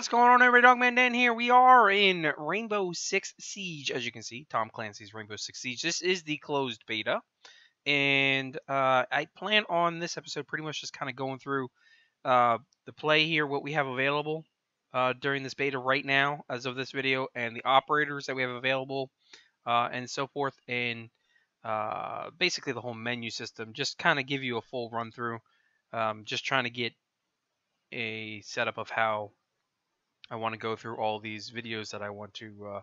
What's going on, everybody? Dogman Dan here. We are in Rainbow Six Siege, as you can see. Tom Clancy's Rainbow Six Siege. This is the closed beta, and I plan on this episode pretty much just kind of going through the play here, what we have available during this beta right now, as of this video, and the operators that we have available, and so forth, and basically the whole menu system. Just kind of give you a full run through. Just trying to get a setup of how I want to go through all these videos that I want to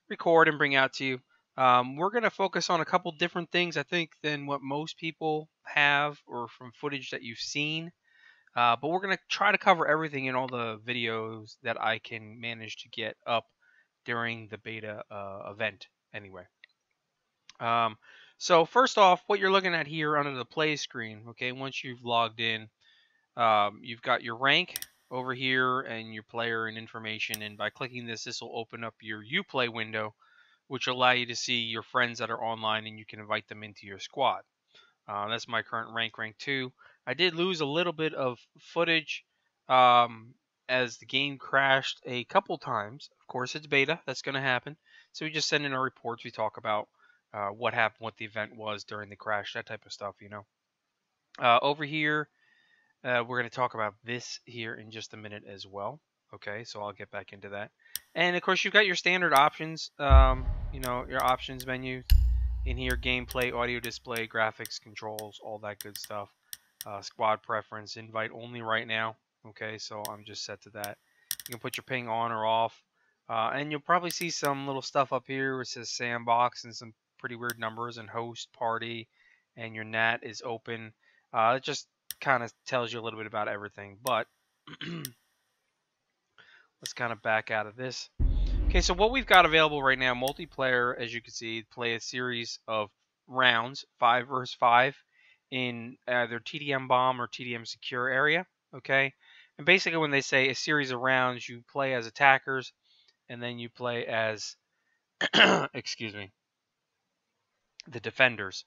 record and bring out to you. We're going to focus on a couple different things, I think, than what most people have or from footage that you've seen. But we're going to try to cover everything in all the videos that I can manage to get up during the beta event anyway. So first off, what you're looking at here under the play screen, okay, once you've logged in, you've got your rank over here and your player and information, and by clicking this will open up your Uplay window, which will allow you to see your friends that are online and you can invite them into your squad. That's my current rank 2. I did lose a little bit of footage as the game crashed a couple times. Of course, it's beta, that's going to happen, so we just send in our reports. We talk about what happened, what the event was during the crash, that type of stuff, you know. Over here, we're going to talk about this here in just a minute as well. Okay, so I'll get back into that. And of course, you've got your standard options, you know, your options menu in here: gameplay, audio display, graphics, controls, all that good stuff. Squad preference, invite only right now. Okay, so I'm just set to that. You can put your ping on or off. And you'll probably see some little stuff up here where it says sandbox and some pretty weird numbers, and host, party, and your NAT is open. It just kind of tells you a little bit about everything, but let's kind of back out of this. Okay, so what we've got available right now, multiplayer, as you can see, play a series of rounds, 5 versus 5, in either TDM bomb or TDM secure area. Okay, and basically when they say a series of rounds, you play as attackers, and then you play as excuse me, the defenders.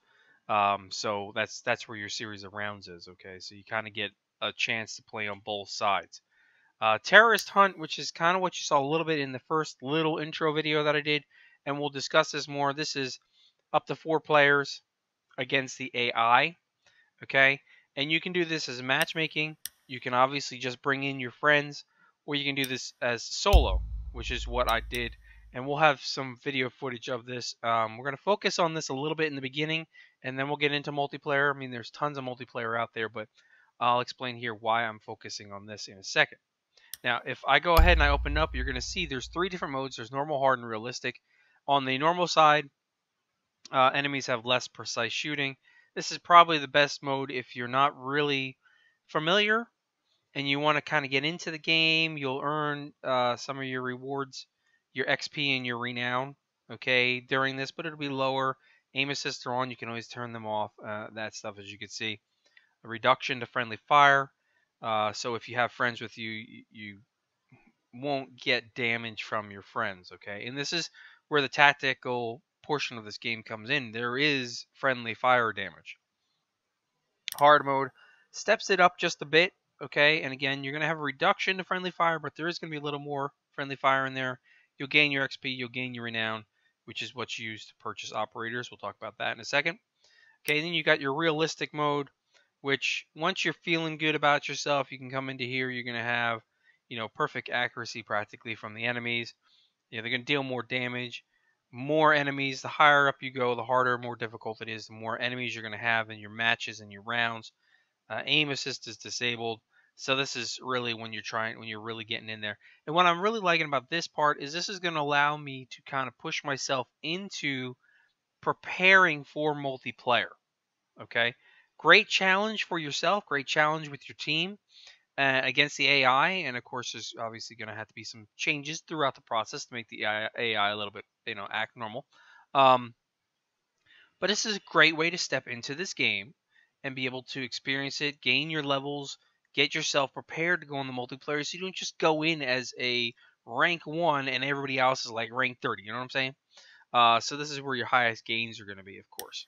So that's where your series of rounds is. Okay, so you kind of get a chance to play on both sides. Terrorist hunt, which is kind of what you saw a little bit in the first little intro video that I did, and we'll discuss this more. This is up to 4 players against the AI. Okay, and you can do this as matchmaking. You can obviously just bring in your friends, or you can do this as solo, which is what I did. And we'll have some video footage of this. We're going to focus on this a little bit in the beginning, and then we'll get into multiplayer. I mean, there's tons of multiplayer out there, but I'll explain here why I'm focusing on this in a second. Now, if I go ahead and I open up, you're going to see there's 3 different modes. There's normal, hard, and realistic. On the normal side, enemies have less precise shooting. This is probably the best mode if you're not really familiar and you want to kind of get into the game. You'll earn some of your rewards, your XP and your renown, okay, during this, but it'll be lower. Aim assists are on. You can always turn them off, that stuff, as you can see. A reduction to friendly fire. So if you have friends with you, you won't get damage from your friends, okay? And this is where the tactical portion of this game comes in. There is friendly fire damage. Hard mode steps it up just a bit, okay? And again, you're going to have a reduction to friendly fire, but there is going to be a little more friendly fire in there. You'll gain your XP, you'll gain your renown, which is what's used to purchase operators. We'll talk about that in a second. Okay, then you got your realistic mode, which once you're feeling good about yourself, you can come into here. You're going to have, you know, perfect accuracy practically from the enemies. You know, they're going to deal more damage. More enemies, the higher up you go, the harder, more difficult it is, the more enemies you're going to have in your matches and your rounds. Aim assist is disabled. So this is really when you're really getting in there. And what I'm really liking about this part is this is going to allow me to kind of push myself into preparing for multiplayer. Okay, great challenge for yourself, great challenge with your team against the AI. And of course, there's obviously going to have to be some changes throughout the process to make the AI a little bit, you know, act normal. But this is a great way to step into this game and be able to experience it, gain your levels, get yourself prepared to go on the multiplayer, so you don't just go in as a rank 1 and everybody else is like rank 30. You know what I'm saying? So this is where your highest gains are going to be, of course.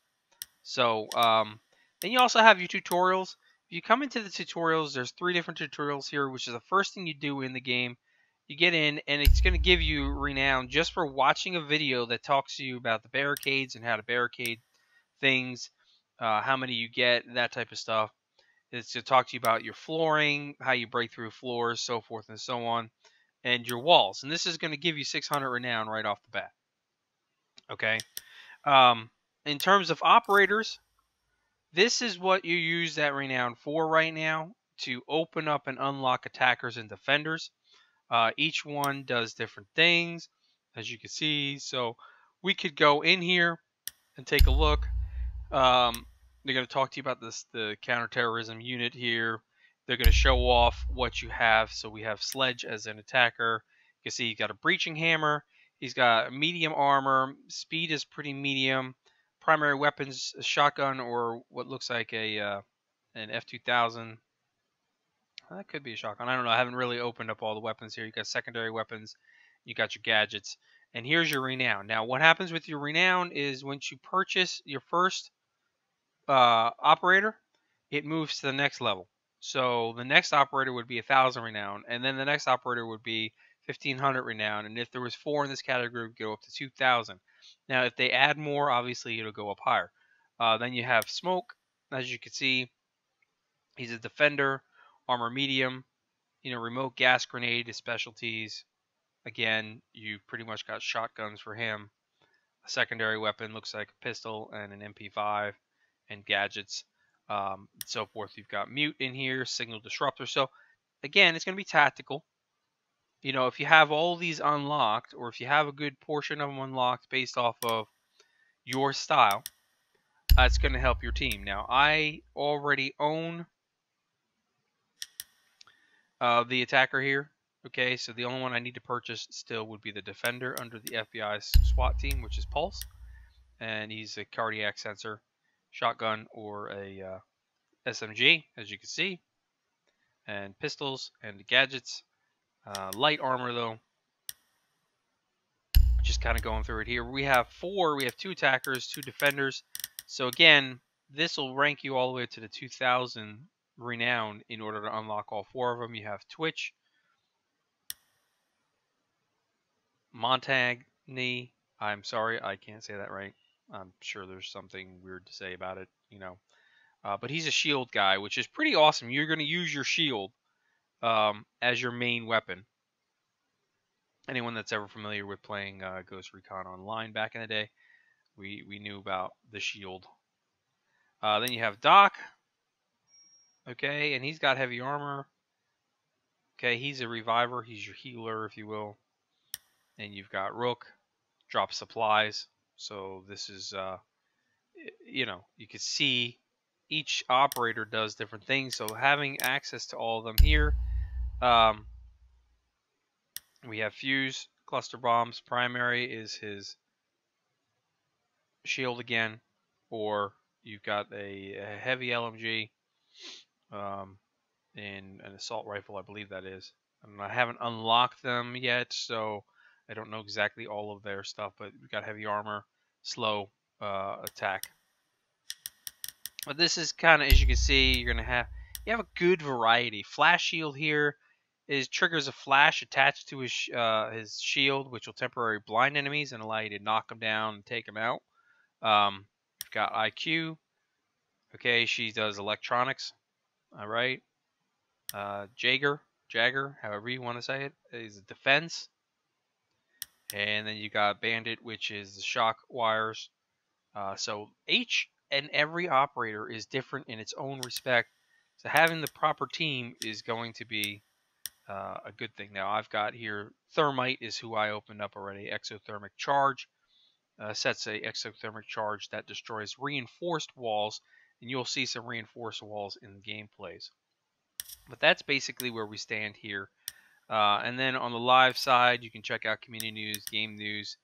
So then you also have your tutorials. If you come into the tutorials, there's 3 different tutorials here, which is the first thing you do in the game you get in, and it's going to give you renown just for watching a video that talks to you about the barricades and how to barricade things, how many you get, that type of stuff. It's to talk to you about your flooring, how you break through floors, so forth and so on, and your walls. And this is going to give you 600 renown right off the bat. Okay. In terms of operators, this is what you use that renown for right now, to open up and unlock attackers and defenders. Each one does different things, as you can see. So we could go in here and take a look. They're going to talk to you about the counterterrorism unit here. They're going to show off what you have. So we have Sledge as an attacker. You can see he's got a breaching hammer. He's got medium armor. Speed is pretty medium. Primary weapons, a shotgun, or what looks like an F2000. That could be a shotgun. I don't know. I haven't really opened up all the weapons here. You got secondary weapons. You got your gadgets. And here's your renown. Now, what happens with your renown is once you purchase your first operator, it moves to the next level. So the next operator would be 1,000 renown, and then the next operator would be 1,500 renown. And if there was 4 in this category, it would go up to 2,000. Now, if they add more, obviously it'll go up higher. Then you have Smoke, as you can see. He's a defender, armor medium. Remote gas grenade is specialties. Again, you've pretty much got shotguns for him. A secondary weapon looks like a pistol and an MP5, and gadgets, so forth. You've got mute in here, signal disruptor. So again, it's going to be tactical. If you have all these unlocked, or if you have a good portion of them unlocked based off of your style, it's going to help your team. Now, I already own the attacker here. Okay, so the only one I need to purchase still would be the defender under the FBI's SWAT team, which is Pulse. And he's a cardiac sensor, shotgun, or a SMG, as you can see. And pistols and the gadgets. Light armor, though. Just kind of going through it here. We have 2 attackers, 2 defenders. So again, this will rank you all the way to the 2,000 renown in order to unlock all 4 of them. You have Twitch, Montagne. I'm sorry, I can't say that right. I'm sure there's something weird to say about it, but he's a shield guy, which is pretty awesome. You're going to use your shield as your main weapon. Anyone that's ever familiar with playing Ghost Recon Online back in the day, we knew about the shield. Then you have Doc. Okay, and he's got heavy armor. Okay, he's a reviver. He's your healer, if you will. And you've got Rook, drop supplies. So this is, you can see each operator does different things. So having access to all of them here. We have Fuse, cluster bombs. Primary is his shield again. Or you've got a heavy LMG and an assault rifle, I believe that is. I haven't unlocked them yet, so I don't know exactly all of their stuff, but we've got heavy armor, slow attack. But this is kind of, as you can see, you have a good variety. Flash shield here triggers a flash attached to his shield, which will temporarily blind enemies and allow you to knock them down and take them out. We've got IQ. Okay, she does electronics. All right. Jagger, however you want to say it, is defense. And then you got Bandit, which is the shock wires. So each and every operator is different in its own respect. So having the proper team is going to be a good thing. Now I've got here Thermite is who I opened up already. Exothermic charge sets a exothermic charge that destroys reinforced walls, and you'll see some reinforced walls in the gameplays. But that's basically where we stand here. And then on the live side, you can check out community news, game news,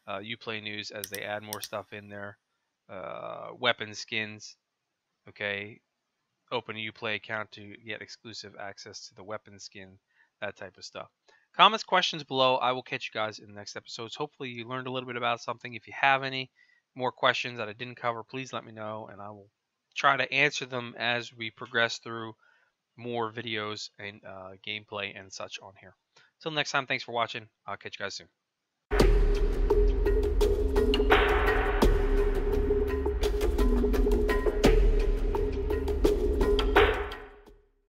Uplay news as they add more stuff in there. Weapon skins. Okay. Open a Uplay account to get exclusive access to the weapon skin, that type of stuff. Comments, questions below. I will catch you guys in the next episodes. Hopefully you learned a little bit about something. If you have any more questions that I didn't cover, please let me know, and I will try to answer them as we progress through more videos and gameplay and such on here. Till next time, thanks for watching. I'll catch you guys soon.